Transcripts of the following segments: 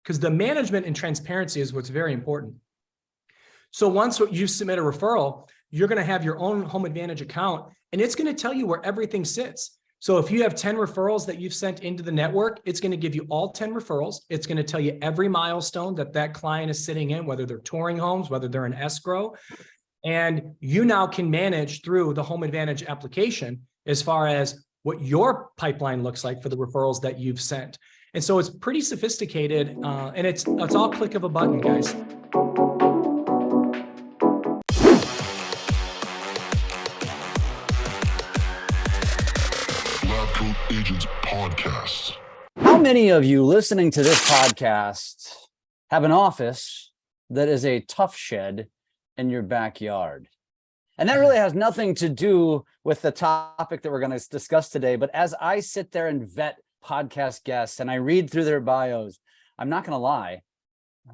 because the management and transparency is what's very important. So once you submit a referral, you're going to have your own Home Advantage account, and it's going to tell you where everything sits. So if you have 10 referrals that you've sent into the network, it's going to give you all 10 referrals. It's going to tell you every milestone that that client is sitting in, whether they're touring homes, whether they're in escrow. And you now can manage through the Home Advantage application as far as what your pipeline looks like for the referrals that you've sent. And so it's pretty sophisticated, and it's all click of a button, guys. LabCoatAgents podcast. How many of you listening to this podcast have an office that is a tough shed in your backyard? And that really has nothing to do with the topic that we're going to discuss today. But as I sit there and vet podcast guests and I read through their bios, I'm not going to lie,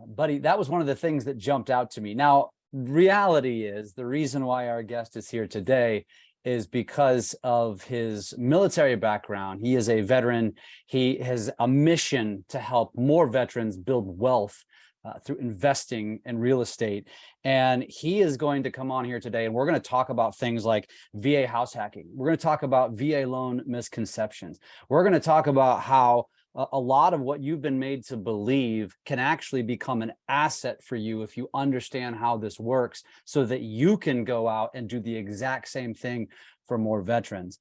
buddy, that was one of the things that jumped out to me. Now, reality is the reason why our guest is here today is because of his military background. He is a veteran. He has a mission to help more veterans build wealth through investing in real estate. And he is going to come on here today, and we're going to talk about things like VA house hacking. We're going to talk about VA loan misconceptions. We're going to talk about how a lot of what you've been made to believe can actually become an asset for you if you understand how this works, so that you can go out and do the exact same thing for more veterans.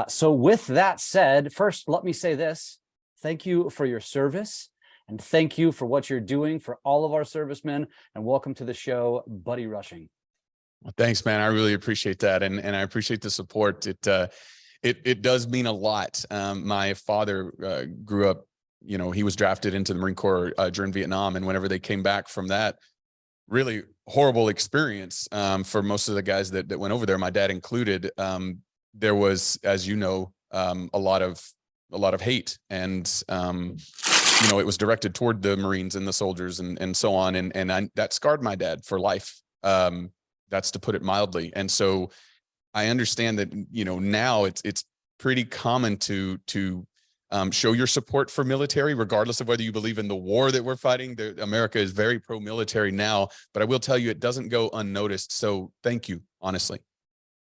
So with that said, first, let me say this. Thank you for your service. And thank you for what you're doing for all of our servicemen. And welcome to the show, Buddy Rushing. Well, thanks, man. I really appreciate that. And I appreciate the support. It does mean a lot. My father grew up, he was drafted into the Marine Corps during Vietnam. And whenever they came back from that really horrible experience, for most of the guys that went over there, my dad included, there was, as you know, a lot of hate, and it was directed toward the Marines and the soldiers and so on. And that scarred my dad for life. That's to put it mildly. And so I understand that, now it's pretty common to show your support for military, regardless of whether you believe in the war that we're fighting. America is very pro-military now, but I will tell you, it doesn't go unnoticed. So thank you, honestly.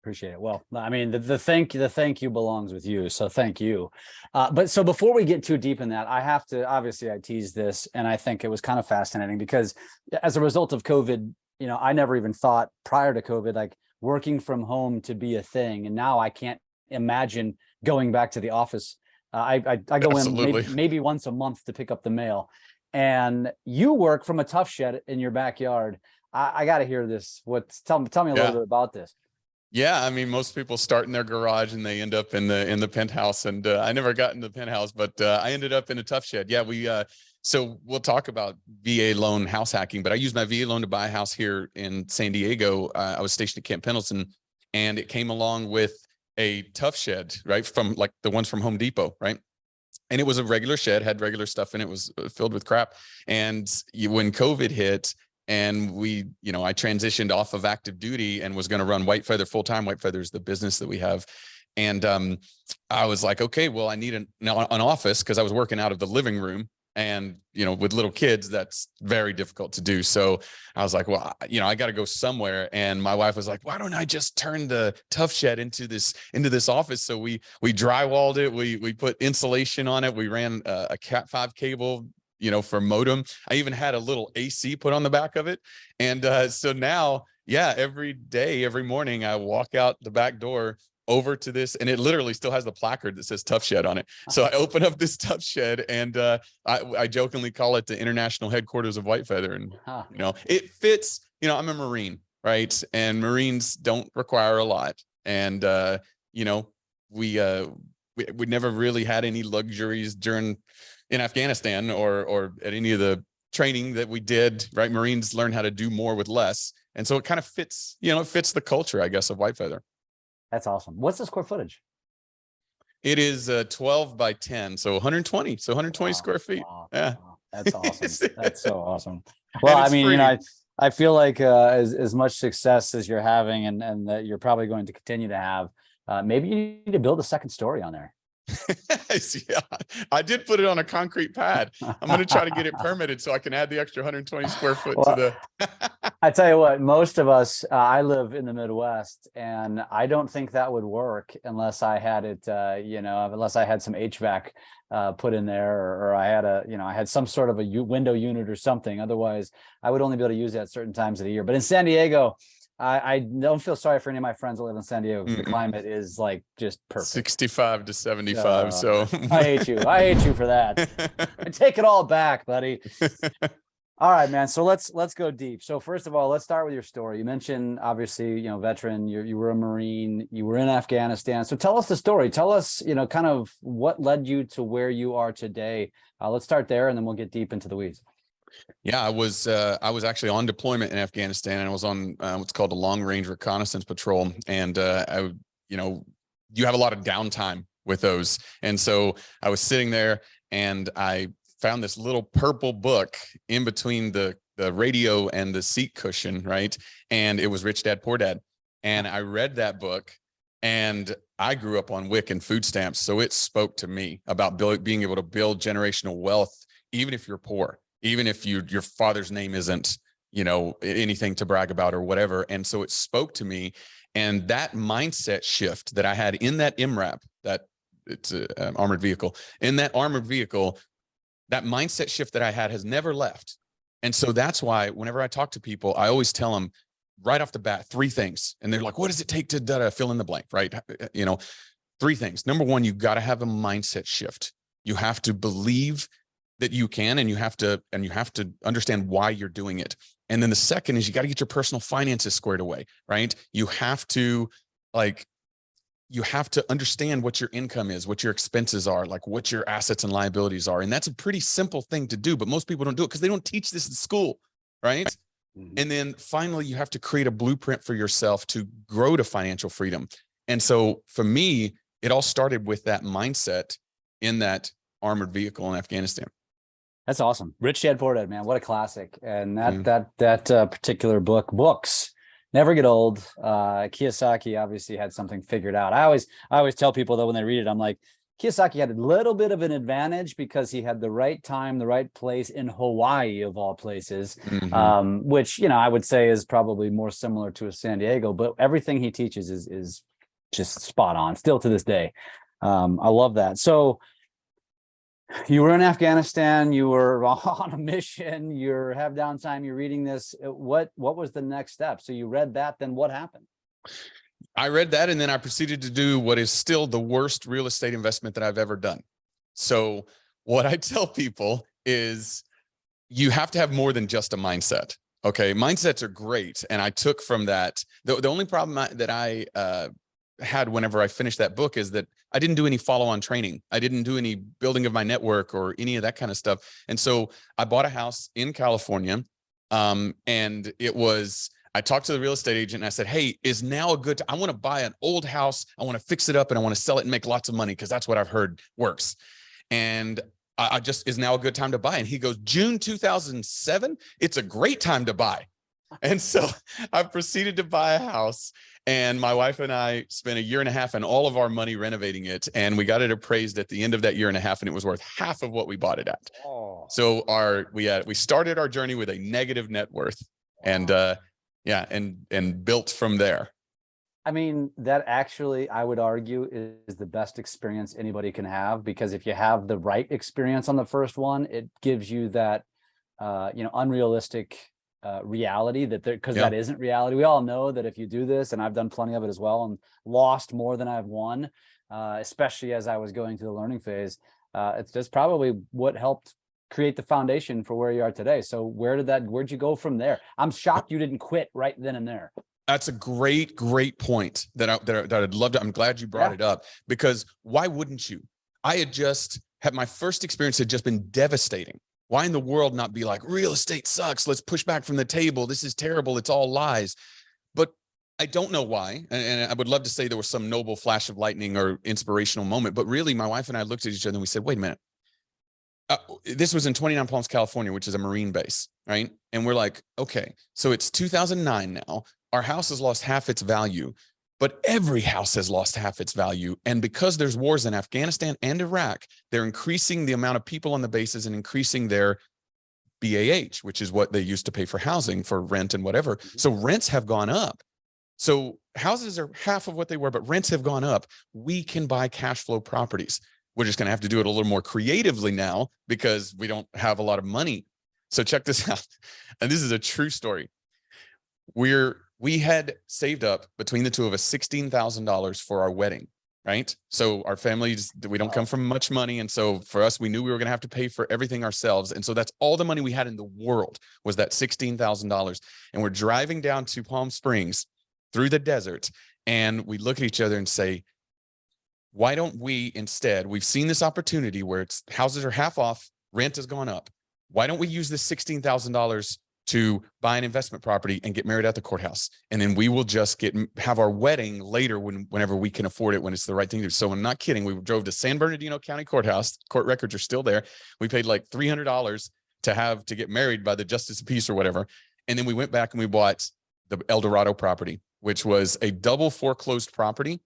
Appreciate it. Well, I mean, the thank you belongs with you. So thank you. But so before we get too deep in that, I have to, obviously I teased this, and I think it was kind of fascinating because as a result of COVID, I never even thought prior to COVID, like working from home to be a thing. And now I can't imagine going back to the office. I go Absolutely. in maybe once a month to pick up the mail, and you work from a tough shed in your backyard. I got to hear this. Tell me a little bit about this. Yeah, I mean, most people start in their garage and they end up in the penthouse. And I never got in the penthouse, but I ended up in a tough shed. Yeah, so we'll talk about VA loan house hacking, but I used my VA loan to buy a house here in San Diego. I was stationed at Camp Pendleton, and it came along with a tough shed, right? From like the ones from Home Depot, right? And it was a regular shed, had regular stuff in it, was filled with crap. And when COVID hit, and I transitioned off of active duty and was going to run White Feather full time. White Feather is the business that we have. And I was like, okay, well, I need an office, because I was working out of the living room, and, with little kids, that's very difficult to do. So I was like, well, I got to go somewhere. And my wife was like, why don't I just turn the tough shed into this office? So we drywalled it. We put insulation on it. We ran a Cat 5 cable, for modem. I even had a little AC put on the back of it. And so now, every morning I walk out the back door over to this, and it literally still has the placard that says tough shed on it. So I open up this tough shed, and I jokingly call it the international headquarters of White Feather. And, it fits, I'm a Marine, right? And Marines don't require a lot. And, we never really had any luxuries in Afghanistan or at any of the training that we did, right? Marines learn how to do more with less. And so it kind of fits, it fits the culture, I guess, of White Feather. That's awesome. What's the square footage? It is 12 by 10. So 120. So 120 square feet. Wow, yeah. wow. That's awesome. That's so awesome. Well, I mean, I feel like as much success as you're having and that you're probably going to continue to have, maybe you need to build a second story on there. Yeah, I did put it on a concrete pad. I'm going to try to get it permitted so I can add the extra 120 square foot Well, to the. I tell you what, most of us, I live in the Midwest, and I don't think that would work unless I had it, unless I had some HVAC put in there, or I had I had some sort of a window unit or something. Otherwise, I would only be able to use it at certain times of the year. But in San Diego, I don't feel sorry for any of my friends that live in San Diego, because the climate is like just perfect. 65 to 75. So I hate you. I hate you for that. I take it all back, buddy. All right, man. So let's go deep. So first of all, let's start with your story. You mentioned, obviously, veteran, you were a Marine, you were in Afghanistan. So tell us the story. Tell us, kind of what led you to where you are today. Let's start there, and then we'll get deep into the weeds. Yeah, I was actually on deployment in Afghanistan, and I was on what's called a long range reconnaissance patrol. And you have a lot of downtime with those. And so I was sitting there, and I found this little purple book in between the radio and the seat cushion, right? And it was Rich Dad Poor Dad. And I read that book, and I grew up on WIC and food stamps. So it spoke to me about being able to build generational wealth, even if you're poor, even if your father's name isn't, anything to brag about or whatever. And so it spoke to me. And that mindset shift that I had in that MRAP, that it's an armored vehicle, in that armored vehicle, that mindset shift that I had has never left. And so that's why whenever I talk to people, I always tell them right off the bat, 3 things. And they're like, what does it take to fill in the blank, right? 3 things. Number 1, you've got to have a mindset shift. You have to believe that you can, and you have to understand why you're doing it. And then the second is you got to get your personal finances squared away, right? You have to understand what your income is, what your expenses are, like what your assets and liabilities are. And that's a pretty simple thing to do, but most people don't do it because they don't teach this in school, right? Mm-hmm. And then finally, you have to create a blueprint for yourself to grow to financial freedom. And so for me, it all started with that mindset in that armored vehicle in Afghanistan. That's awesome. Rich Dad Poor Dad, man, what a classic. And that particular books never get old. Kiyosaki obviously had something figured out. I always tell people, though, when they read it, I'm like, Kiyosaki had a little bit of an advantage because he had the right time, the right place in Hawaii, of all places, which, I would say is probably more similar to a San Diego, but everything he teaches is just spot on still to this day. I love that. So you were in Afghanistan, you were on a mission, you have downtime, you're reading this. What was the next step? So you read that, then what happened? I read that, and then I proceeded to do what is still the worst real estate investment that I've ever done. So what I tell people is you have to have more than just a mindset. Okay. Mindsets are great. And I took from that, the only problem that I had whenever I finished that book is that I didn't do any follow-on training. I didn't do any building of my network or any of that kind of stuff. And so I bought a house in California. And I talked to the real estate agent and I said, hey, is now a good time? I want to buy an old house. I want to fix it up and I want to sell it and make lots of money because that's what I've heard works. And is now a good time to buy? And he goes, June 2007, it's a great time to buy. And so I proceeded to buy a house, and my wife and I spent 1.5 years and all of our money renovating it. And we got it appraised at the end of that 1.5 years, and it was worth half of what we bought it at. Oh. So we started our journey with a negative net worth. Wow. And built from there. I mean, that actually, I would argue, is the best experience anybody can have, because if you have the right experience on the first one, it gives you that, unrealistic reality because that isn't reality. We all know that if you do this, and I've done plenty of it as well, and lost more than I've won, especially as I was going through the learning phase. It's probably what helped create the foundation for where you are today. So where'd you go from there? I'm shocked you didn't quit right then and there. That's a great point that I'd love to. I'm glad you brought it up, because why wouldn't you? I had just had my first experience had just been devastating. Why in the world not be like, real estate sucks. Let's push back from the table. This is terrible. It's all lies. But I don't know why. And I would love to say there was some noble flash of lightning or inspirational moment. But really, my wife and I looked at each other and we said, wait a minute. This was in 29 Palms, California, which is a Marine base, right? And we're like, okay, so it's 2009 now. Our house has lost half its value, but every house has lost half its value. And because there's wars in Afghanistan and Iraq, they're increasing the amount of people on the bases and increasing their BAH, which is what they used to pay for housing, for rent and whatever. So rents have gone up. So houses are half of what they were, but rents have gone up. We can buy cash flow properties. We're just going to have to do it a little more creatively now because we don't have a lot of money. So check this out. And this is a true story. We had saved up between the two of us $16,000 for our wedding, right? So our families, we don't come from much money. And so for us, we knew we were going to have to pay for everything ourselves. And so that's all the money we had in the world, was that $16,000. And we're driving down to Palm Springs through the desert. And we look at each other and say, why don't we instead, we've seen this opportunity where it's houses are half off, rent has gone up. Why don't we use this $16,000 to buy an investment property and get married at the courthouse? And then we will just have our wedding later whenever we can afford it, when it's the right thing to do. So I'm not kidding. We drove to San Bernardino County Courthouse. Court records are still there. We paid like $300 to get married by the Justice of Peace or whatever. And then we went back and we bought the El Dorado property, which was a double foreclosed property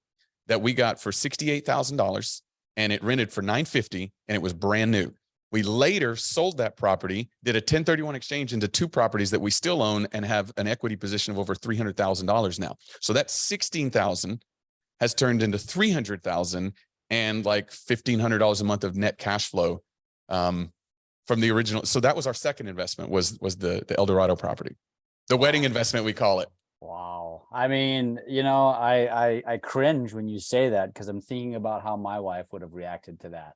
that we got for $68,000, and it rented for $950, and it was brand new. We later sold that property, did a 1031 exchange into two properties that we still own and have an equity position of over $300,000 now. So that $16,000 has turned into $300,000 and like $1,500 a month of net cash flow from the original. So that was our second investment, was the El Dorado property, the wedding investment, we call it. Wow. I mean, I cringe when you say that, because I'm thinking about how my wife would have reacted to that.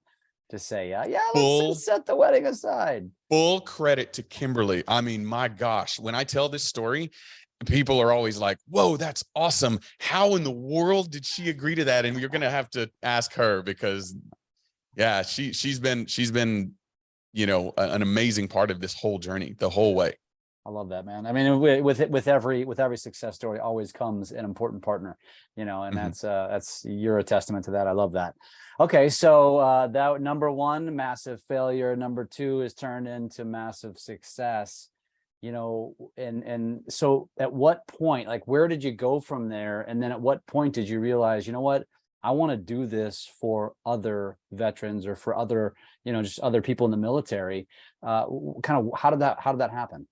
To say, let's set the wedding aside. Full credit to Kimberly. I mean, my gosh, when I tell this story, people are always like, whoa, that's awesome. How in the world did she agree to that? And you're going to have to ask her, because yeah, she's been, an amazing part of this whole journey, the whole way. I love that, man. I mean, with every success story always comes an important partner, and that's you're a testament to that. I love that. Okay, so that number one, massive failure. Number two is turned into massive success. And so at what point, like, where did you go from there? And then at what point did you realize, you know what, I want to do this for other veterans or for other, just other people in the military? Kind of how did that happen?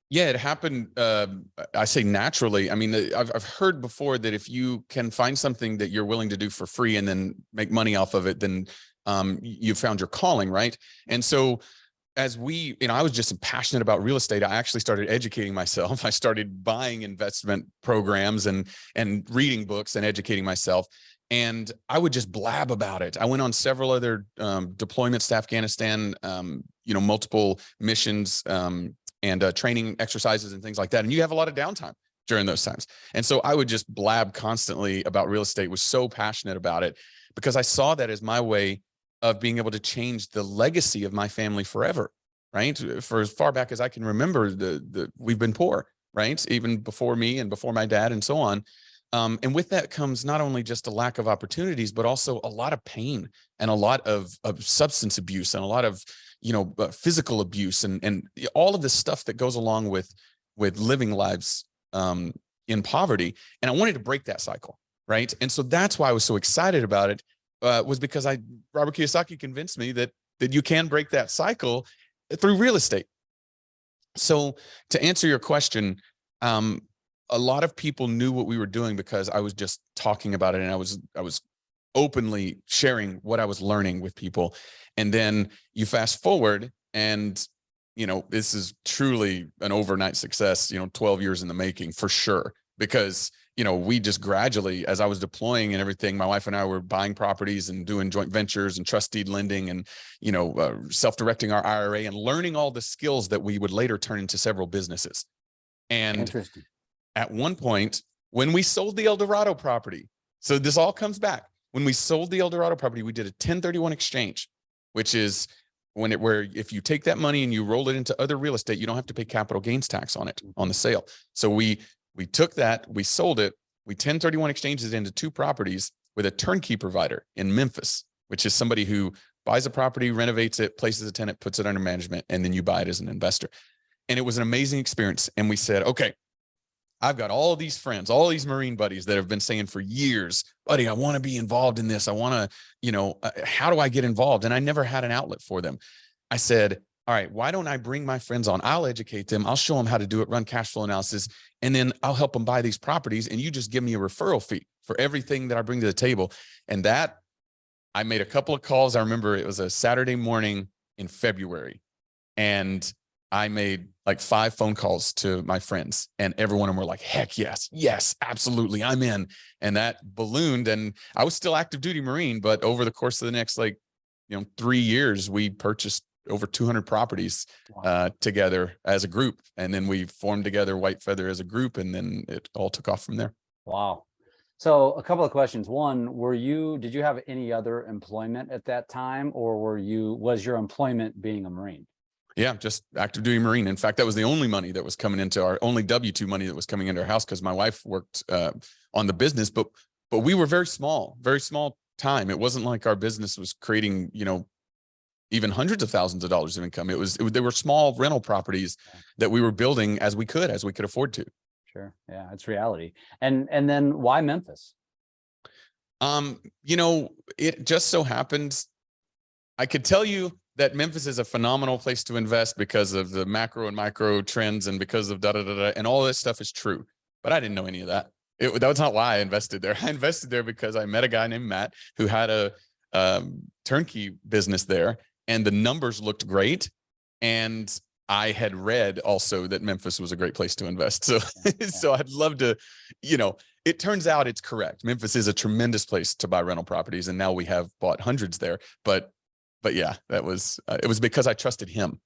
Yeah, it happened. I say naturally. I mean, I've heard before that if you can find something that you're willing to do for free and then make money off of it, then you found your calling, right? And so as I was just passionate about real estate. I actually started educating myself. I started buying investment programs and reading books and educating myself. And I would just blab about it. I went on several other deployments to Afghanistan, multiple missions, and training exercises and things like that. And you have a lot of downtime during those times. And so I would just blab constantly about real estate, was so passionate about it because I saw that as my way of being able to change the legacy of my family forever, right? For as far back as I can remember, we've been poor, right? Even before me and before my dad and so on. And with that comes not only just a lack of opportunities, but also a lot of pain and a lot of substance abuse and a lot of, physical abuse and all of this stuff that goes along with living lives in poverty. And I wanted to break that cycle, right? And so that's why I was so excited about it, was because Robert Kiyosaki convinced me that you can break that cycle through real estate. So to answer your question, a lot of people knew what we were doing because I was just talking about it, and I was openly sharing what I was learning with people. And then you fast forward and, this is truly an overnight success, 12 years in the making for sure. Because, we just gradually, as I was deploying and everything, my wife and I were buying properties and doing joint ventures and trust deed lending and, self-directing our IRA and learning all the skills that we would later turn into several businesses. And at one point, when we sold the El Dorado property, so this all comes back. When we sold the El Dorado property, we did a 1031 exchange, which is where if you take that money and you roll it into other real estate, you don't have to pay capital gains tax on it, on the sale. So we took that, we sold it, we 1031 exchanges into two properties with a turnkey provider in Memphis, which is somebody who buys a property, renovates it, places a tenant, puts it under management, and then you buy it as an investor. And it was an amazing experience. And we said, okay, I've got all these friends, all these Marine buddies that have been saying for years, buddy, I want to be involved in this. I want to, how do I get involved? And I never had an outlet for them. I said, all right, why don't I bring my friends on? I'll educate them. I'll show them how to do it, run cash flow analysis, and then I'll help them buy these properties. And you just give me a referral fee for everything that I bring to the table. And that, I made a couple of calls. I remember it was a Saturday morning in February, and I made like 5 phone calls to my friends, and every one of them were like, heck yes, yes, absolutely, I'm in. And that ballooned, and I was still active duty Marine, but over the course of the next 3 years, we purchased over 200 properties together as a group. And then we formed together White Feather as a group, and then it all took off from there. Wow. So a couple of questions. One, did you have any other employment at that time, or was your employment being a Marine? Yeah, just active duty Marine. In fact, that was the only money that was coming into our only W-2 money that was coming into our house, because my wife worked on the business, but we were very small time. It wasn't like our business was creating, even hundreds of thousands of dollars of income. They were small rental properties that we were building as we could afford to. Sure. Yeah, it's reality. And then why Memphis? It just so happens, I could tell you that Memphis is a phenomenal place to invest because of the macro and micro trends, and because of and all this stuff is true. But I didn't know any of that. That was not why I invested there. I invested there because I met a guy named Matt who had a turnkey business there, and the numbers looked great. And I had read also that Memphis was a great place to invest. So, so I'd love to, it turns out it's correct. Memphis is a tremendous place to buy rental properties. And now we have bought hundreds there, but yeah, that was, it was because I trusted him.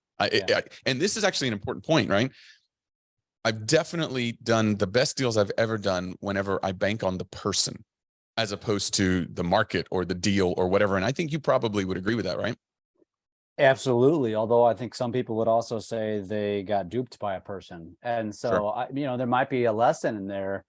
And this is actually an important point, right? I've definitely done the best deals I've ever done whenever I bank on the person, as opposed to the market or the deal or whatever. And I think you probably would agree with that, right? Absolutely. Although I think some people would also say they got duped by a person. And so, sure. There might be a lesson in there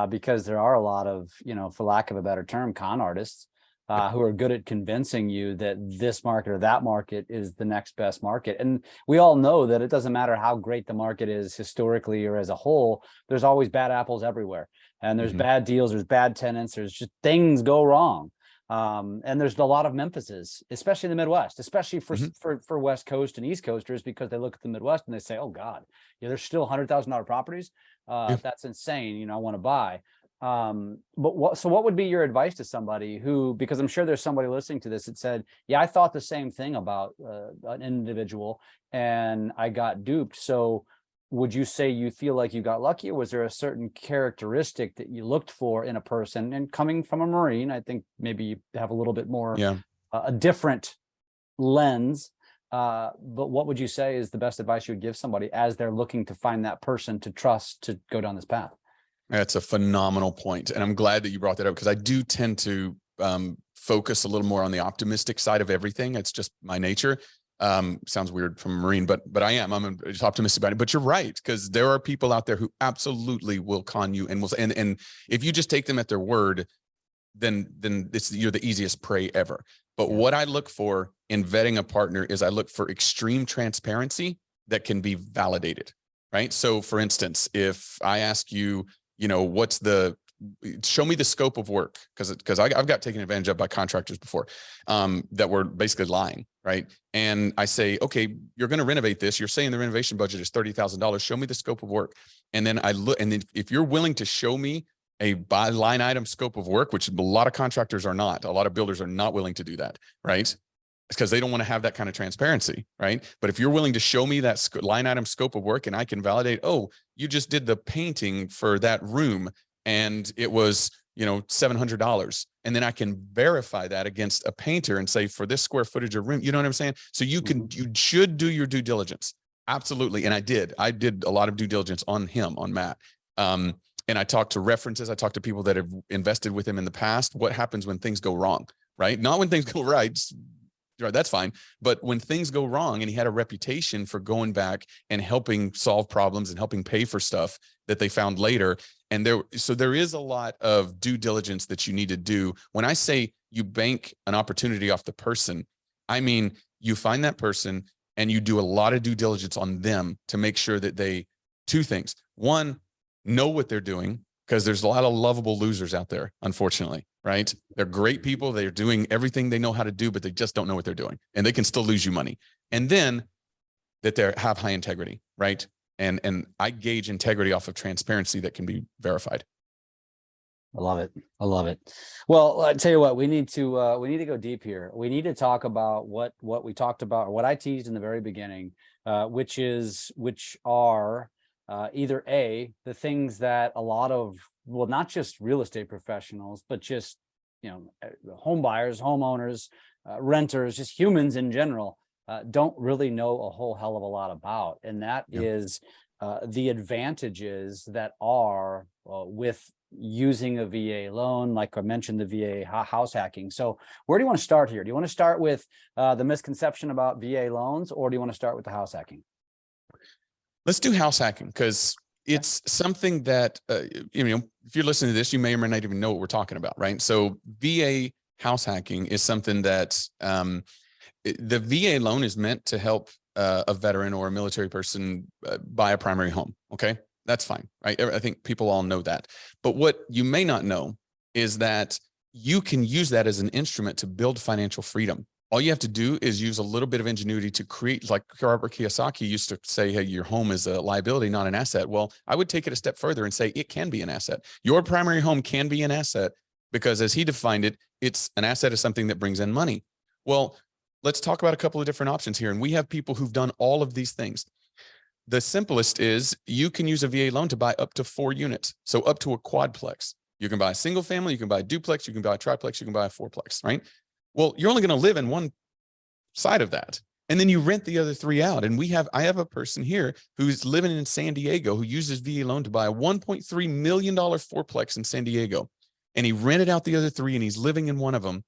because there are a lot of, for lack of a better term, con artists who are good at convincing you that this market or that market is the next best market. And we all know that it doesn't matter how great the market is historically or as a whole, there's always bad apples everywhere. And there's bad deals, there's bad tenants, there's just things go wrong. And there's a lot of Memphises, especially in the Midwest, especially for West Coast and East Coasters, because they look at the Midwest and they say, oh God, there's still $100,000 properties. That's insane. I want to buy. But what would be your advice to somebody who, because I'm sure there's somebody listening to this that said, yeah, I thought the same thing about an individual and I got duped. So would you say you feel like you got lucky, or was there a certain characteristic that you looked for in a person? And coming from a Marine, I think maybe you have a little bit more, a different lens. But what would you say is the best advice you would give somebody as they're looking to find that person to trust to go down this path? That's a phenomenal point. And I'm glad that you brought that up, because I do tend to focus a little more on the optimistic side of everything. It's just my nature. Sounds weird from a Marine, but I'm just optimistic about it. But you're right, because there are people out there who absolutely will con you and and if you just take them at their word, then you're the easiest prey ever. But what I look for in vetting a partner is I look for extreme transparency that can be validated, right? So for instance, if I ask you, show me the scope of work, because I've got taken advantage of by contractors before that were basically lying, right? And I say, okay, you're going to renovate this. You're saying the renovation budget is $30,000. Show me the scope of work. And then I look, and then if you're willing to show me a by line item scope of work, which a lot of contractors are not, a lot of builders are not willing to do that, right? It's because they don't want to have that kind of transparency, right? But if you're willing to show me that line item scope of work, and I can validate, oh, you just did the painting for that room and it was, $700. And then I can verify that against a painter and say, for this square footage of room, you know what I'm saying? So you should do your due diligence. Absolutely. And I did a lot of due diligence on him, on Matt. And I talked to references. I talked to people that have invested with him in the past. What happens when things go wrong, right? Not when things go right. That's fine. But when things go wrong, and he had a reputation for going back and helping solve problems and helping pay for stuff that they found later. And there is a lot of due diligence that you need to do. When I say you bank an opportunity off the person, I mean, you find that person and you do a lot of due diligence on them to make sure that two things. One, know what they're doing, because there's a lot of lovable losers out there, unfortunately, right? They're great people. They're doing everything they know how to do, but they just don't know what they're doing, and they can still lose you money. And then that they have high integrity, right? And I gauge integrity off of transparency that can be verified. I love it. I love it. Well, I tell you what, we need to go deep here. We need to talk about what we talked about, or what I teased in the very beginning, which are either A, the things that a lot of, well, not just real estate professionals, but just, home buyers, homeowners, renters, just humans in general, don't really know a whole hell of a lot about. And that is the advantages that are with using a VA loan, like I mentioned, the VA house hacking. So where do you want to start here? Do you want to start with the misconception about VA loans, or do you want to start with the house hacking? Let's do house hacking, because it's something that, if you're listening to this, you may or may not even know what we're talking about, right? So VA house hacking is something that the VA loan is meant to help a veteran or a military person buy a primary home. Okay. That's fine, right? I think people all know that. But what you may not know is that you can use that as an instrument to build financial freedom. All you have to do is use a little bit of ingenuity to create, like Robert Kiyosaki used to say, hey, your home is a liability, not an asset. Well, I would take it a step further and say it can be an asset. Your primary home can be an asset, because as he defined it, it's an asset is something that brings in money. Well, let's talk about a couple of different options here. And we have people who've done all of these things. The simplest is you can use a VA loan to buy up to 4 units. So up to a quadplex. You can buy a single family, you can buy a duplex, you can buy a triplex, you can buy a fourplex, right? Well, you're only going to live in one side of that. And then you rent the other 3 out. And I have a person here who's living in San Diego who uses VA loan to buy a $1.3 million fourplex in San Diego. And he rented out the other 3, and he's living in one of them.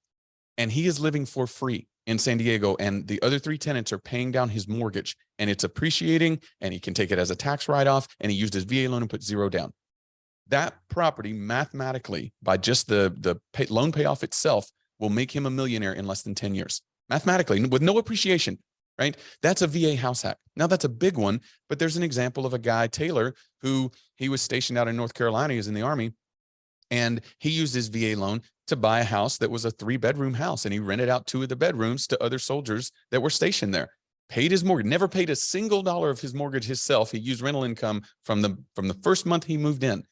And he is living for free in San Diego, and the other 3 tenants are paying down his mortgage, and it's appreciating, and he can take it as a tax write-off, and he used his VA loan and put 0 down. That property, mathematically, by just the loan payoff itself, will make him a millionaire in less than 10 years. Mathematically, with no appreciation, right? That's a VA house hack. Now, that's a big one, but there's an example of a guy, Taylor, who he was stationed out in North Carolina. He was in the Army, and he used his VA loan to buy a house that was a 3-bedroom house. And he rented out 2 of the bedrooms to other soldiers that were stationed there, paid his mortgage, never paid a single dollar of his mortgage himself. He used rental income from the first month he moved in.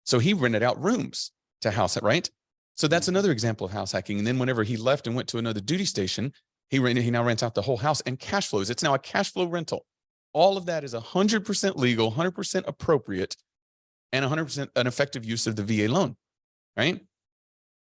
So he rented out rooms to house it, right? So that's another example of house hacking. And then whenever he left and went to another duty station, he now rents out the whole house and cash flows. It's now a cash flow rental. All of that is 100% legal, 100% appropriate, and 100% an effective use of the VA loan, right?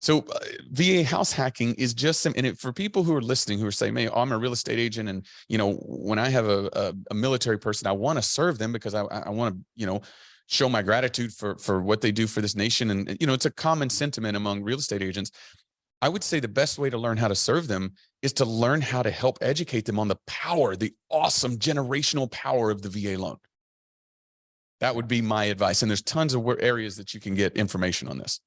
So VA house hacking is just some, and for people who are listening, who are saying, "Man, I'm a real estate agent, and when I have a military person, I want to serve them because I want to show my gratitude for what they do for this nation." And it's a common sentiment among real estate agents. I would say the best way to learn how to serve them is to learn how to help educate them on the power, the awesome generational power of the VA loan. That would be my advice. And there's tons of areas that you can get information on this.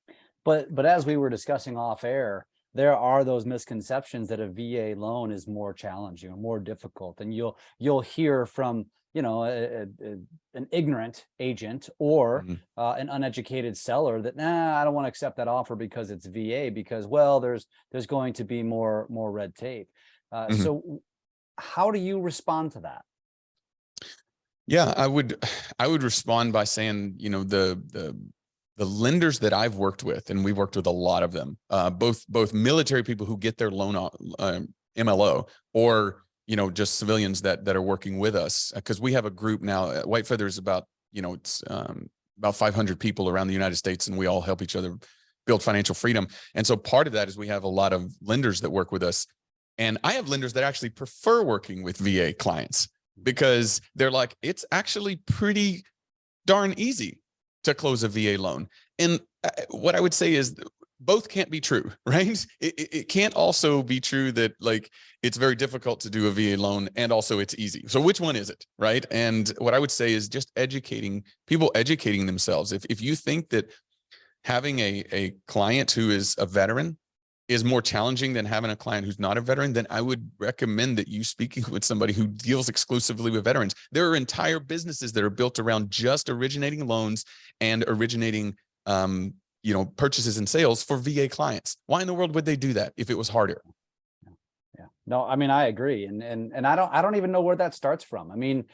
But as we were discussing off air, there are those misconceptions that a VA loan is more challenging or more difficult, and you'll hear from an ignorant agent or an uneducated seller that, I don't want to accept that offer because it's VA, because there's going to be more red tape. So how do you respond to that? Yeah, I would respond by saying, the lenders that I've worked with, and we've worked with a lot of them, both military people who get their loan MLO, or just civilians that are working with us, because we have a group now. White Feather is about it's about 500 people around the United States, and we all help each other build financial freedom. And so part of that is we have a lot of lenders that work with us, and I have lenders that actually prefer working with VA clients because they're like, it's actually pretty darn easy to close a VA loan. And what I would say is both can't be true, right? It can't also be true that it's very difficult to do a VA loan and also it's easy. So which one is it, right? And what I would say is just educating themselves. If you think that having a client who is a veteran is more challenging than having a client who's not a veteran, then I would recommend that you speaking with somebody who deals exclusively with veterans. There are entire businesses that are built around just originating loans and originating, purchases and sales for VA clients. Why in the world would they do that if it was harder? Yeah. No, I mean, I agree. And I don't even know where that starts from. I mean,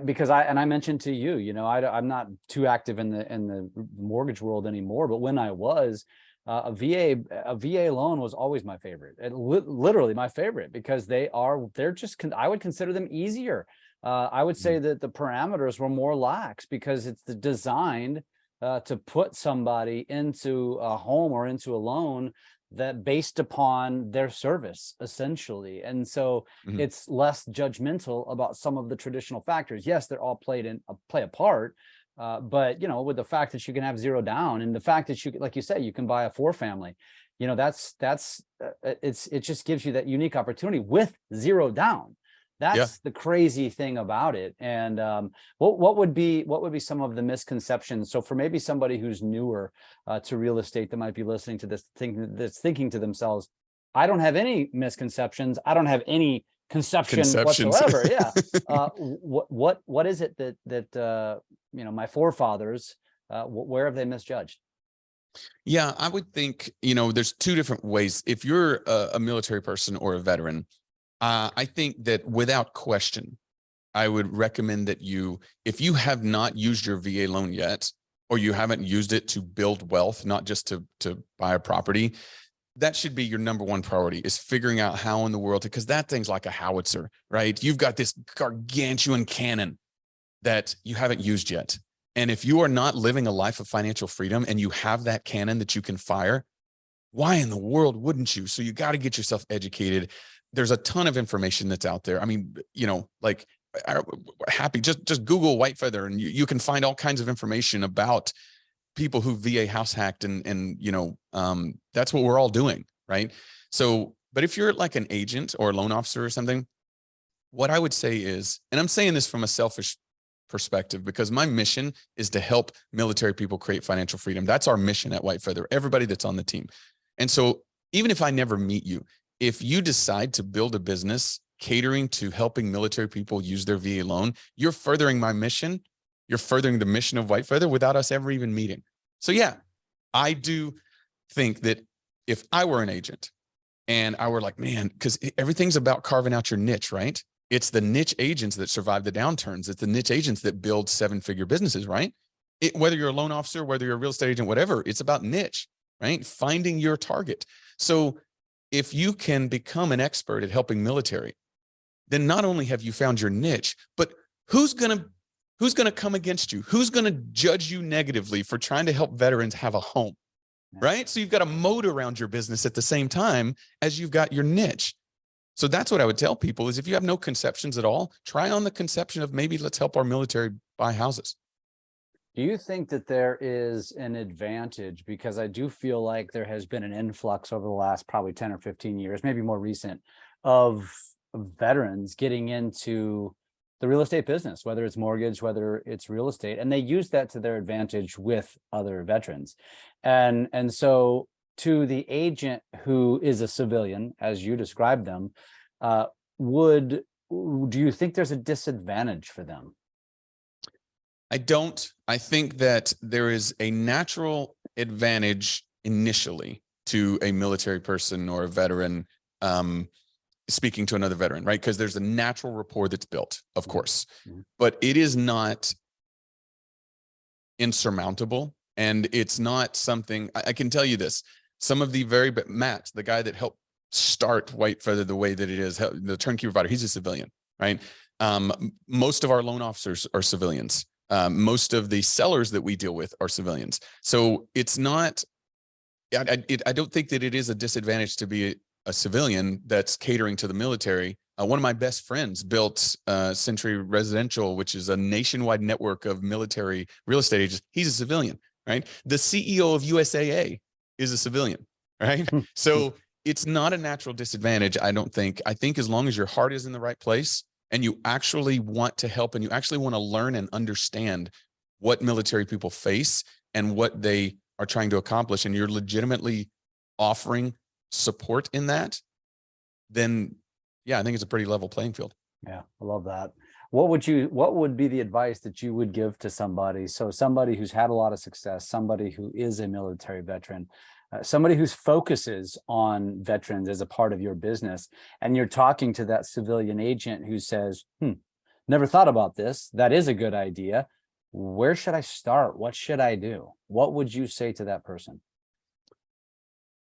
because I mentioned to you, I'm not too active in the mortgage world anymore, but when I was, a VA loan was always my favorite. Literally my favorite, because I would consider them easier. I would say that the parameters were more lax because it's designed to put somebody into a home or into a loan that based upon their service, essentially. And so it's less judgmental about some of the traditional factors. Yes, they're all play a part. But with the fact that you can have zero down, and the fact that you, like you said, you can buy a 4-family, it just gives you that unique opportunity with zero down. That's the crazy thing about it. And what would be some of the misconceptions? So for maybe somebody who's newer to real estate that might be listening to this that's thinking to themselves, I don't have any misconceptions. I don't have any conception whatsoever. Yeah. What is it that my forefathers, where have they misjudged? Yeah, I would think, there's two different ways. If you're a military person or a veteran, I think that without question, I would recommend that if you have not used your VA loan yet, or you haven't used it to build wealth, not just to buy a property, that should be your number one priority, is figuring out how in the world, because that thing's like a howitzer, right? You've got this gargantuan cannon that you haven't used yet. And if you are not living a life of financial freedom and you have that cannon that you can fire, why in the world wouldn't you? So you got to get yourself educated. There's a ton of information that's out there. I mean, just Google white feather and you can find all kinds of information about people who VA house hacked and that's what we're all doing. Right. So, but if you're like an agent or a loan officer or something, what I would say is, and I'm saying this from a selfish perspective, because my mission is to help military people create financial freedom. That's our mission at White Feather, everybody that's on the team. And so even if I never meet you, if you decide to build a business catering to helping military people use their VA loan, you're furthering my mission. You're furthering the mission of White Feather without us ever even meeting. So yeah, I do think that if I were an agent and I were like, man, because everything's about carving out your niche, right? It's the niche agents that survive the downturns. It's the niche agents that build 7-figure businesses, right? Whether you're a loan officer, whether you're a real estate agent, whatever, it's about niche, right? Finding your target. So if you can become an expert at helping military, then not only have you found your niche, but who's going to come against you? Who's going to judge you negatively for trying to help veterans have a home, right? So you've got a moat around your business at the same time as you've got your niche. So that's what I would tell people is if you have no conceptions at all, try on the conception of maybe let's help our military buy houses. Do you think that there is an advantage? Because I do feel like there has been an influx over the last probably 10 or 15 years, maybe more recent, of veterans getting into the real estate business, whether it's mortgage, whether it's real estate, and they use that to their advantage with other veterans. And so to the agent who is a civilian, as you described them, do you think there's a disadvantage for them? I don't. I think that there is a natural advantage initially to a military person or a veteran speaking to another veteran, right? Because there's a natural rapport that's built, of course, but it is not insurmountable. And it's not something, I can tell you this, some of the Matt, the guy that helped start White Feather the way that it is, the turnkey provider, he's a civilian, right? Most of our loan officers are civilians. Most of the sellers that we deal with are civilians. So it's not, I don't think that it is a disadvantage to be a civilian that's catering to the military. One of my best friends built Century Residential, which is a nationwide network of military real estate agents. He's a civilian, right? The CEO of USAA is a civilian, right? So it's not a natural disadvantage, I don't think. I think as long as your heart is in the right place and you actually want to help and you actually want to learn and understand what military people face and what they are trying to accomplish, and you're legitimately offering support in that, then yeah, I think it's a pretty level playing field. Yeah, I love that. What would be the advice that you would give to somebody? So somebody who's had a lot of success, somebody who is a military veteran, somebody whose focuses on veterans as a part of your business, and you're talking to that civilian agent who says, never thought about this. That is a good idea. Where should I start? What should I do? What would you say to that person?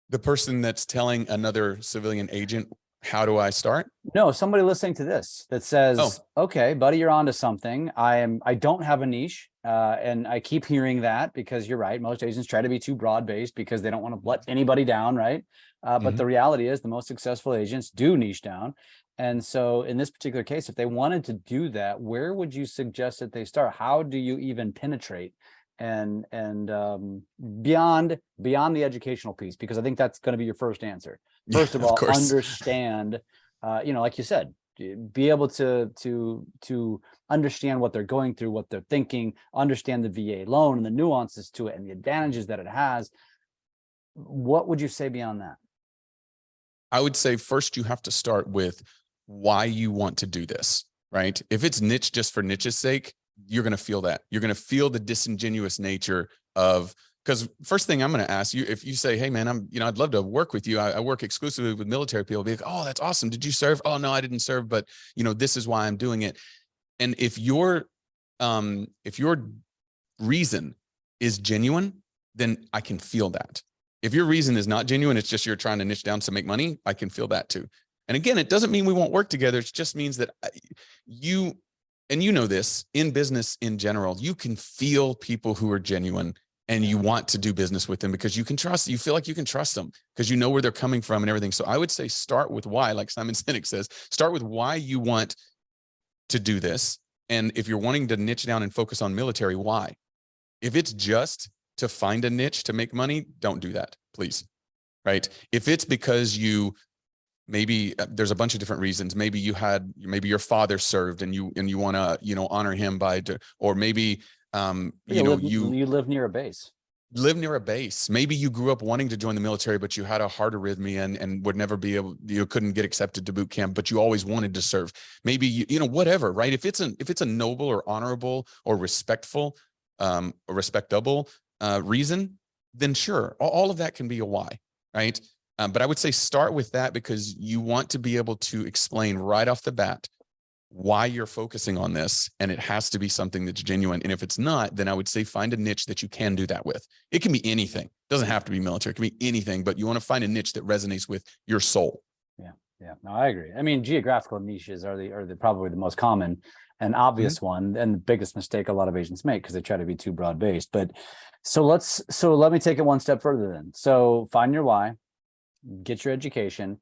The person that's telling another civilian agent, how do I start? No, somebody listening to this that says, okay, buddy, you're onto something. I don't have a niche. And I keep hearing that, because you're right. Most agents try to be too broad-based because they don't want to let anybody down, right? But the reality is the most successful agents do niche down. And so in this particular case, if they wanted to do that, where would you suggest that they start? How do you even penetrate and beyond the educational piece? Because I think that's going to be your first answer. First of all, understand, like you said, be able to understand what they're going through, what they're thinking, understand the VA loan and the nuances to it and the advantages that it has. What would you say beyond that? I would say first you have to start with why you want to do this, right? If it's niche just for niche's sake, you're going to feel that. You're going to feel the disingenuous nature of, because first thing I'm going to ask you, if you say, hey man, I'd love to work with you. I work exclusively with military people. Be like, oh, that's awesome. Did you serve? Oh no, I didn't serve, but this is why I'm doing it. And if your reason is genuine, then I can feel that. If your reason is not genuine, it's just you're trying to niche down to make money, I can feel that too. And again, it doesn't mean we won't work together. It just means that you know this in business in general, you can feel people who are genuine and you want to do business with them because you feel like you can trust them because you know where they're coming from and everything. So I would say start with why, like Simon Sinek says, start with why you want to do this. And if you're wanting to niche down and focus on military, why? If it's just to find a niche to make money, don't do that, please. Right? If it's because maybe there's a bunch of different reasons. Maybe maybe your father served and you want to, honor him or maybe, you live near a base. Live near a base. Maybe you grew up wanting to join the military, but you had a heart arrhythmia and would never be able, couldn't get accepted to boot camp, but you always wanted to serve. Maybe, whatever, right? If it's a noble or honorable or respectful, or respectable reason, then sure, all of that can be a why, right? But I would say start with that because you want to be able to explain right off the bat why you're focusing on this. And it has to be something that's genuine. And if it's not, then I would say find a niche that you can do that with. It can be anything. It doesn't have to be military. It can be anything, but you want to find a niche that resonates with your soul. Yeah, no, I agree. I mean, geographical niches are probably the most common and obvious one, and the biggest mistake a lot of agents make because they try to be too broad based. But so let me take it one step further then. So find your why, get your education,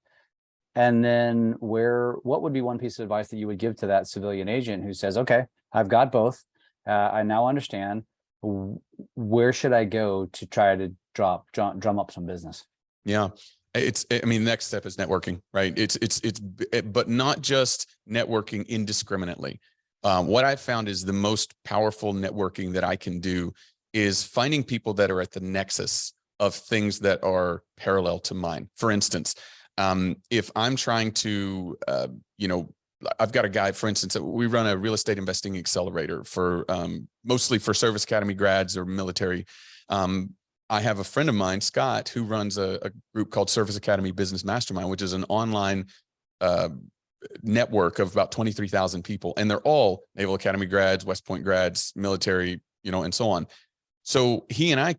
and then what would be one piece of advice that you would give to that civilian agent who says, okay, I've got both. I now understand. Where should I go to try to drum up some business? Yeah. Next step is networking, right? But not just networking indiscriminately. What I've found is the most powerful networking that I can do is finding people that are at the nexus of things that are parallel to mine. For instance, if I'm trying to, I've got a guy, for instance, we run a real estate investing accelerator for mostly for service academy grads or military. I have a friend of mine, Scott, who runs a group called Service Academy Business Mastermind, which is an online network of about 23,000 people. And they're all Naval Academy grads, West Point grads, military, and so on. So he and I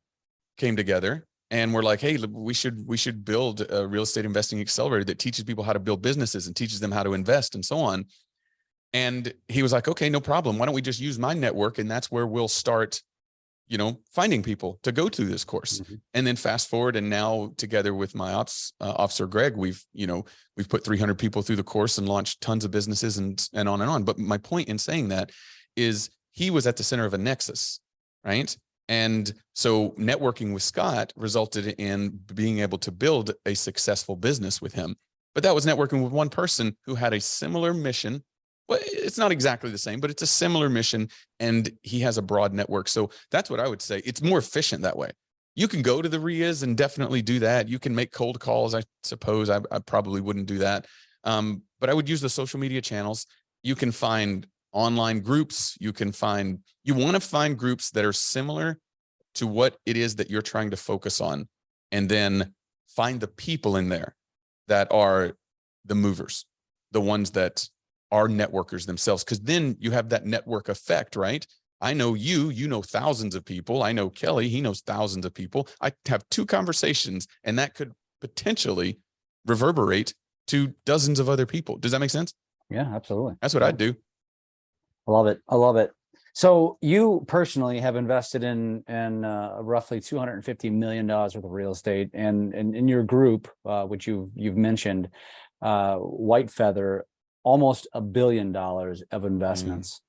came together and we're like, hey, we should build a real estate investing accelerator that teaches people how to build businesses and teaches them how to invest and so on. And he was like, okay, no problem. Why don't we just use my network? And that's where we'll start, finding people to go through this course. And then fast forward. And now together with my ops officer, Greg, we've put 300 people through the course and launched tons of businesses and on and on. But my point in saying that is he was at the center of a nexus, right? And so networking with Scott resulted in being able to build a successful business with him. But that was networking with one person who had a similar mission. Well, it's not exactly the same, but it's a similar mission and he has a broad network. So that's what I would say. It's more efficient that way. You can go to the RIAs and definitely do that. You can make cold calls. I suppose I probably wouldn't do that. But I would use the social media channels. You can find online groups. You want to find groups that are similar to what it is that you're trying to focus on, and then find the people in there that are the movers, the ones that are networkers themselves. Because then you have that network effect, right? I know you know thousands of people. I know Kelly, he knows thousands of people. I have 2 conversations, and that could potentially reverberate to dozens of other people. Does that make sense? Yeah, absolutely. That's what I'd do. I love it. I love it. So you personally have invested in roughly $250 million worth of real estate, and in your group, which you've mentioned, White Feather, almost $1 billion of investments.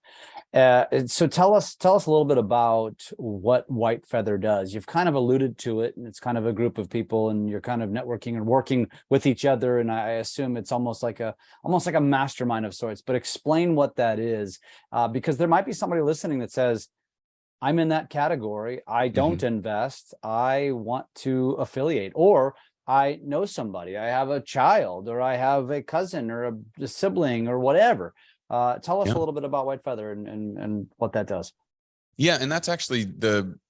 So tell us a little bit about what White Feather does. You've kind of alluded to it, and it's kind of a group of people, and you're kind of networking and working with each other. And I assume it's almost like a mastermind of sorts. But explain what that is, because there might be somebody listening that says, "I'm in that category. I don't invest. I want to affiliate, or I know somebody. I have a child, or I have a cousin, or a sibling, or whatever." Tell us a little bit about White Feather and what that does. Yeah, and that's actually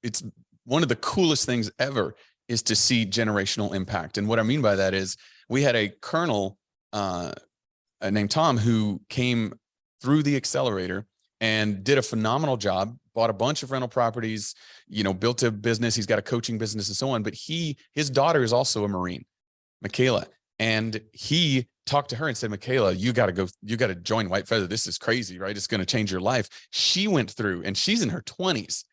it's one of the coolest things ever, is to see generational impact. And what I mean by that is, we had a colonel named Tom who came through the accelerator and did a phenomenal job, bought a bunch of rental properties, built a business. He's got a coaching business and so on. But his daughter is also a Marine, Michaela. And he talked to her and said, "Michaela, you got to join White Feather. This is crazy, right? It's going to change your life." She went through, and she's in her 20s,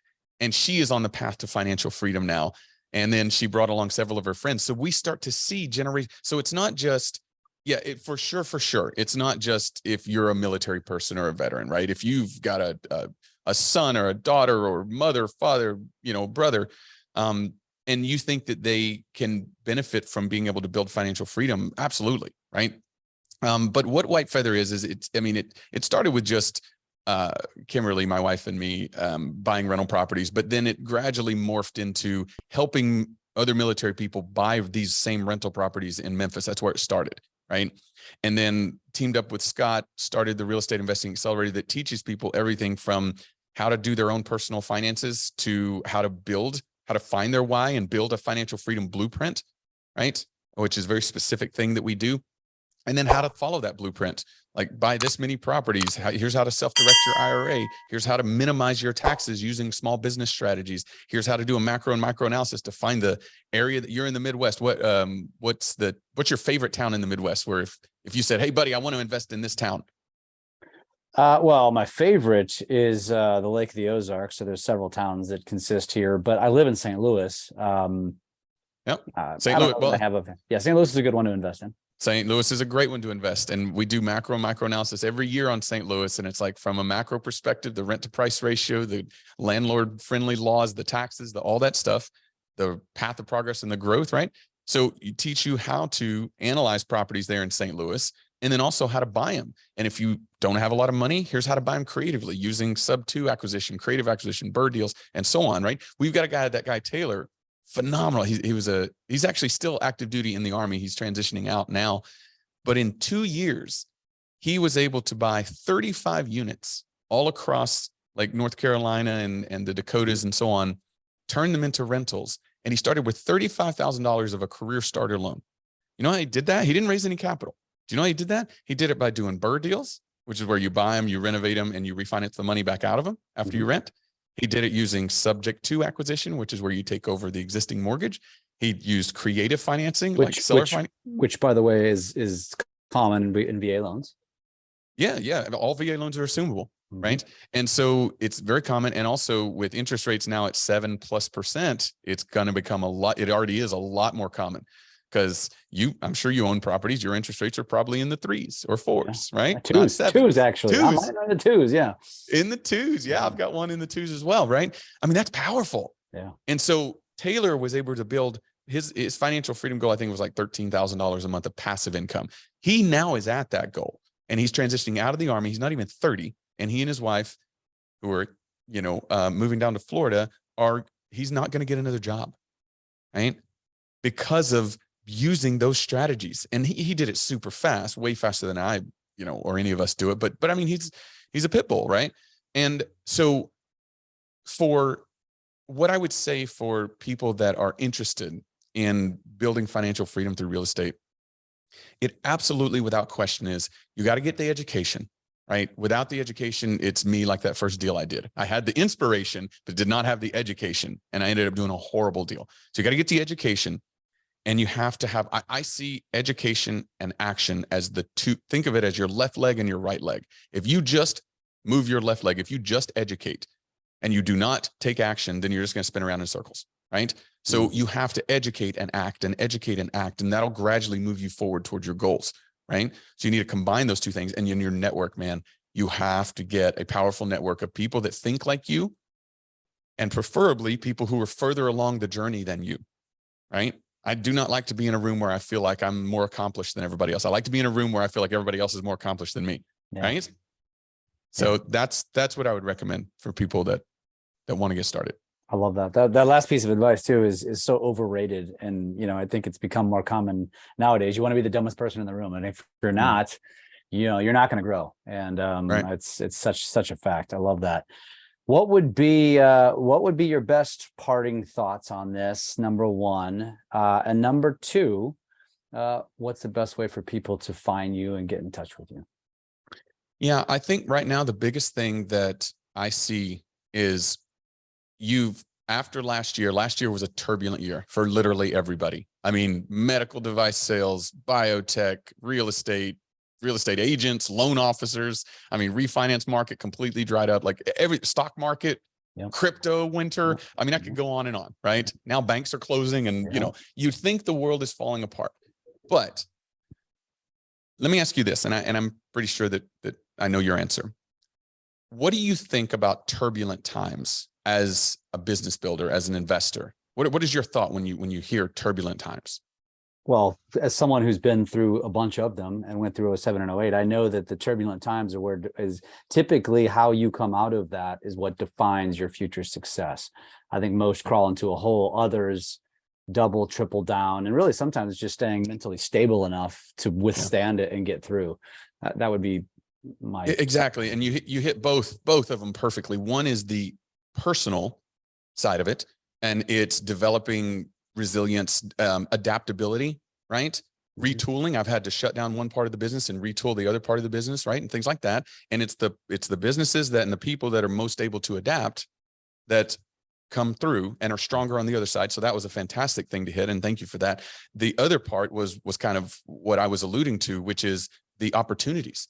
and she is on the path to financial freedom now. And then she brought along several of her friends. So we start to see generation. So it's not just, for sure. It's not just if you're a military person or a veteran, right? If you've got a son or a daughter or mother, father, brother, and you think that they can benefit from being able to build financial freedom, absolutely, right? But what White Feather is it started with just Kimberly, my wife, and me buying rental properties, but then it gradually morphed into helping other military people buy these same rental properties in Memphis. That's where it started, right? And then teamed up with Scott, started the Real Estate Investing Accelerator that teaches people everything from how to do their own personal finances to how to find their why and build a financial freedom blueprint, right? Which is a very specific thing that we do. And then how to follow that blueprint, like buy this many properties. Here's how to self-direct your IRA. Here's how to minimize your taxes using small business strategies. Here's how to do a macro and micro analysis to find the area that you're in the Midwest. What's your favorite town in the Midwest? Where if you said, "Hey buddy, I want to invest in this town." Well, my favorite is the Lake of the Ozarks. So there's several towns that consist here, but I live in St. Louis. Yep. St. Louis. St. Louis is a good one to invest in. St. Louis is a great one to invest. And we do macro and micro analysis every year on St. Louis. And it's like, from a macro perspective, the rent to price ratio, the landlord friendly laws, the taxes, all that stuff, the path of progress and the growth, right? So you teach you how to analyze properties there in St. Louis, and then also how to buy them. And if you don't have a lot of money, here's how to buy them creatively using sub-2 acquisition, creative acquisition, bird deals, and so on, right? We've got that guy, Taylor, phenomenal. He's actually still active duty in the Army. He's transitioning out now, but in 2 years, he was able to buy 35 units all across like North Carolina and the Dakotas and so on, turn them into rentals. And he started with $35,000 of a career starter loan. You know how he did that? He didn't raise any capital. Do you know how he did that? He did it by doing bird deals, which is where you buy them, you renovate them, and you refinance the money back out of them after you rent. He did it using subject-to acquisition, which is where you take over the existing mortgage. He used creative financing, like seller financing. Which, by the way, is common in VA loans. Yeah. All VA loans are assumable, right? And so it's very common. And also with interest rates now at 7+%, it's going to become it already is a lot more common. Because I'm sure you own properties. Your interest rates are probably in the 3s or 4s, right? Twos actually. I'm in the 2s, yeah. In the 2s, yeah. I've got one in the 2s as well, right? I mean, that's powerful. Yeah. And so Taylor was able to build his financial freedom goal. I think it was like $13,000 a month of passive income. He now is at that goal, and he's transitioning out of the Army. He's not even 30, and he and his wife, who are moving down to Florida, he's not going to get another job. right? Because of using those strategies. And he did it super fast, way faster than I, or any of us do it. But I mean, he's a pit bull, right? And so for what I would say for people that are interested in building financial freedom through real estate, it absolutely, without question, is you got to get the education, right? Without the education, it's me like that first deal I did. I had the inspiration, but did not have the education. And I ended up doing a horrible deal. So you got to get the education, and you have to have, I see education and action as the two. Think of it as your left leg and your right leg. If you just move your left leg, if you just educate and you do not take action, then you're just going to spin around in circles, right? So you have to educate and act, and educate and act, and that'll gradually move you forward towards your goals, right? So you need to combine those two things. And in your network, man, you have to get a powerful network of people that think like you, and preferably people who are further along the journey than you, right? I do not like to be in a room where I feel like I'm more accomplished than everybody else. I like to be in a room where I feel like everybody else is more accomplished than me, right? So that's what I would recommend for people that want to get started. I love that. That last piece of advice too is so overrated. And, I think it's become more common nowadays. You want to be the dumbest person in the room. And if you're not, you're not going to grow. And Right. it's such a fact. I love that. What would be your best parting thoughts on this? Number one, and number two, what's the best way for people to find you and get in touch with you? Yeah, I think right now the biggest thing that I see is after last year was a turbulent year for literally everybody. I mean, medical device sales, biotech, real estate agents, loan officers. I mean, refinance market completely dried up, like every stock market, crypto winter. I mean, I could go on and on, right? Now banks are closing, and you think the world is falling apart. But let me ask you this, and I'm pretty sure that I know your answer. What do you think about turbulent times as a business builder, as an investor? What is your thought when you hear turbulent times? Well, as someone who's been through a bunch of them and went through 07 and 08, I know that the turbulent times is typically how you come out of that is what defines your future success. I think most crawl into a hole, others double, triple down, and really sometimes just staying mentally stable enough to withstand it and get through. That would be my exactly. And you hit both of them perfectly. One is the personal side of it, and it's developing resilience, adaptability, right? Retooling. I've had to shut down one part of the business and retool the other part of the business, right? And things like that. And it's the businesses and the people that are most able to adapt that come through and are stronger on the other side. So that was a fantastic thing to hit, and thank you for that. The other part was kind of what I was alluding to, which is the opportunities.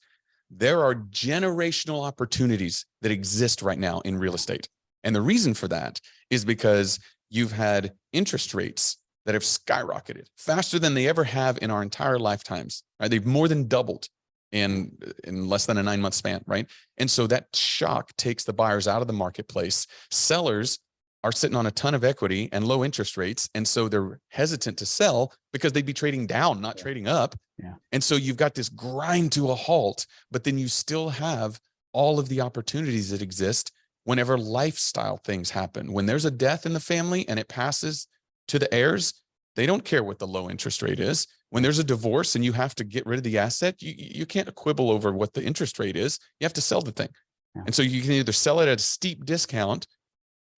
There are generational opportunities that exist right now in real estate. And the reason for that is because you've had interest rates that have skyrocketed faster than they ever have in our entire lifetimes, right? They've more than doubled in less than a 9-month span, right? And so that shock takes the buyers out of the marketplace. Sellers are sitting on a ton of equity and low interest rates. And so they're hesitant to sell because they'd be trading down, not trading up. Yeah. And so you've got this grind to a halt, but then you still have all of the opportunities that exist whenever lifestyle things happen. When there's a death in the family and it passes to the heirs, they don't care what the low interest rate is. When there's a divorce and you have to get rid of the asset, you can't quibble over what the interest rate is. You have to sell the thing. Yeah. And so you can either sell it at a steep discount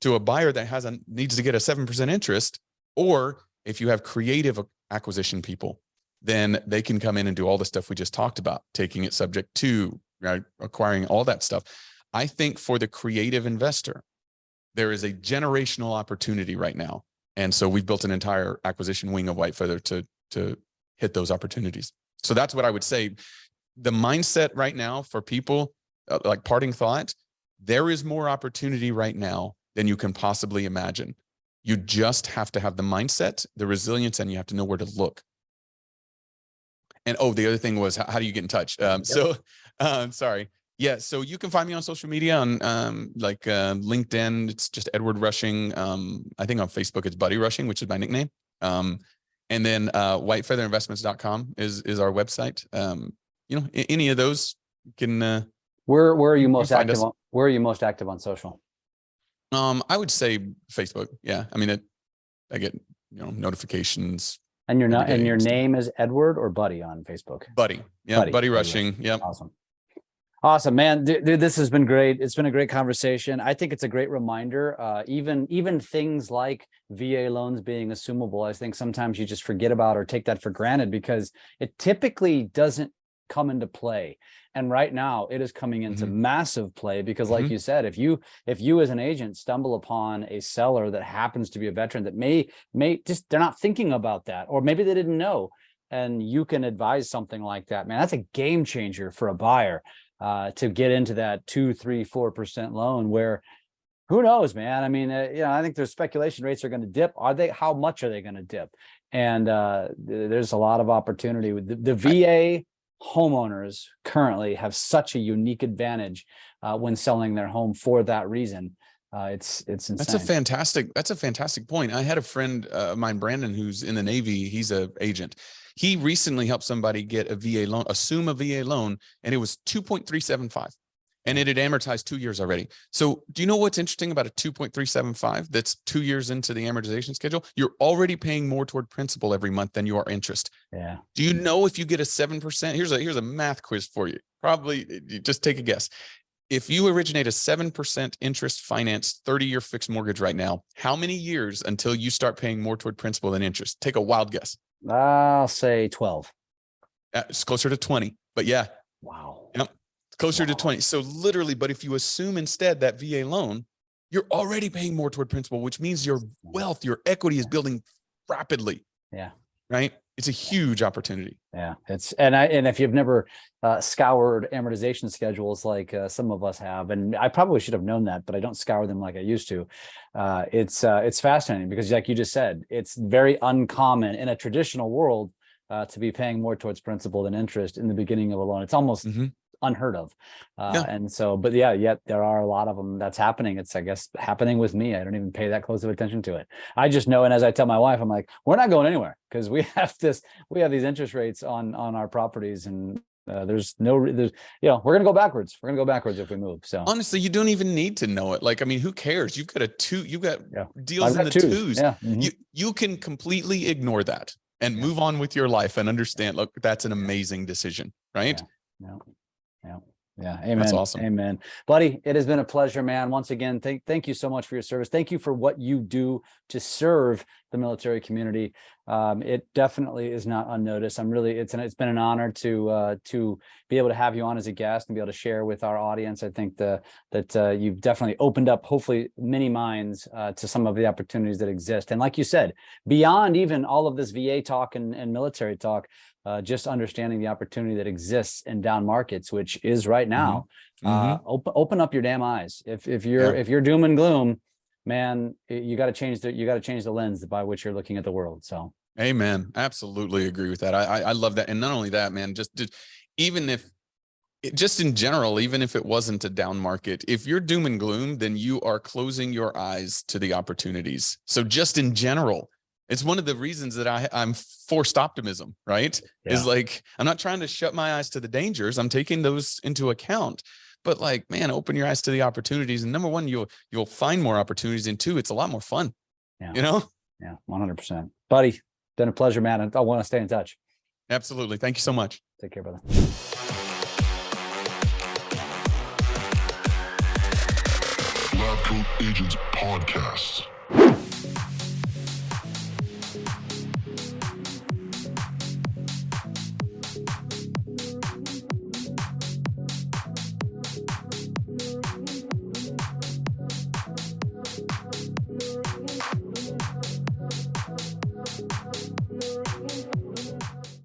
to a buyer that needs to get a 7% interest, or if you have creative acquisition people, then they can come in and do all the stuff we just talked about, taking it subject to, right, acquiring all that stuff. I think for the creative investor, there is a generational opportunity right now. And so we've built an entire acquisition wing of White Feather to hit those opportunities. So that's what I would say. The mindset right now for people, like parting thought, there is more opportunity right now than you can possibly imagine. You just have to have the mindset, the resilience, and you have to know where to look. And the other thing was, how do you get in touch? Sorry. Yeah. So you can find me on social media on LinkedIn. It's just Edward Rushing. I think on Facebook it's Buddy Rushing, which is my nickname. And then whitefeatherinvestments.com is our website. Any of those can. Where are you most active on? Where are you most active on social? I would say Facebook. Yeah. I mean, I get notifications. And you're not, every and day your and stuff. name is Edward or Buddy on Facebook? Buddy. Yeah. Buddy Rushing. Yep. Awesome. Awesome, man. Dude, this has been great. It's been a great conversation. I think it's a great reminder. Even things like VA loans being assumable, I think sometimes you just forget about or take that for granted because it typically doesn't come into play. And right now it is coming into massive play because like you said, if you as an agent stumble upon a seller that happens to be a veteran that may just, they're not thinking about that, or maybe they didn't know, and you can advise something like that, man, that's a game changer for a buyer. To get into that 2, 3, 4% loan where who knows, man? I mean, I think there's speculation rates are going to dip. How much are they going to dip? And there's a lot of opportunity with the VA homeowners currently have such a unique advantage when selling their home for that reason. It's insane. That's a fantastic point. I had a friend of mine, Brandon, who's in the Navy. He's an agent. He recently helped somebody get a VA loan, assume a VA loan, and it was 2.375, and it had amortized 2 years already. So do you know what's interesting about a 2.375 that's 2 years into the amortization schedule? You're already paying more toward principal every month than you are interest. Yeah. Do you know if you get a 7%? Here's a math quiz for you. Probably just take a guess. If you originate a 7% interest financed 30-year fixed mortgage right now, how many years until you start paying more toward principal than interest? Take a wild guess. I'll say 12. It's closer to 20, but yeah. Wow. Yep. Closer to 20. So literally, but if you assume instead that VA loan, you're already paying more toward principal, which means your wealth, your equity is building rapidly. Yeah. Right. It's a huge opportunity. Yeah. And if you've never scoured amortization schedules like some of us have, and I probably should have known that, but I don't scour them like I used to. It's fascinating because like you just said, it's very uncommon in a traditional world to be paying more towards principal than interest in the beginning of a loan. It's almost unheard of. And so, but yet there are a lot of them that's happening. It's, I guess, happening with me. I don't even pay that close of attention to it. I just know. And as I tell my wife, I'm like, we're not going anywhere because we have these interest rates on our properties, and we're going to go backwards. We're going to go backwards if we move. So honestly, you don't even need to know it. Like, I mean, who cares? You've got deals in the twos. Yeah. You can completely ignore that and move on with your life and understand, look, that's an amazing decision, right? Yeah. Amen. That's awesome. Amen. Buddy, it has been a pleasure, man. Once again, thank you so much for your service. Thank you for what you do to serve the military community. It definitely is not unnoticed. It's been an honor to be able to have you on as a guest and be able to share with our audience. I think that you've definitely opened up, hopefully, many minds to some of the opportunities that exist. And like you said, beyond even all of this VA talk and military talk, just understanding the opportunity that exists in down markets, which is right now. Open up your damn eyes. If you're doom and gloom, man, you got to change the lens by which you're looking at the world. So, amen. Absolutely agree with that. I love that. And not only that, man, just in general, even if it wasn't a down market, if you're doom and gloom, then you are closing your eyes to the opportunities. So just in general, it's one of the reasons that I'm forced optimism, right? Yeah. Is like, I'm not trying to shut my eyes to the dangers. I'm taking those into account, but like, man, open your eyes to the opportunities. And number one, you'll find more opportunities. And two, it's a lot more fun. Yeah. Yeah. 100%. Buddy, been a pleasure, man. I want to stay in touch. Absolutely. Thank you so much. Take care, brother. LabCoatAgents Podcast.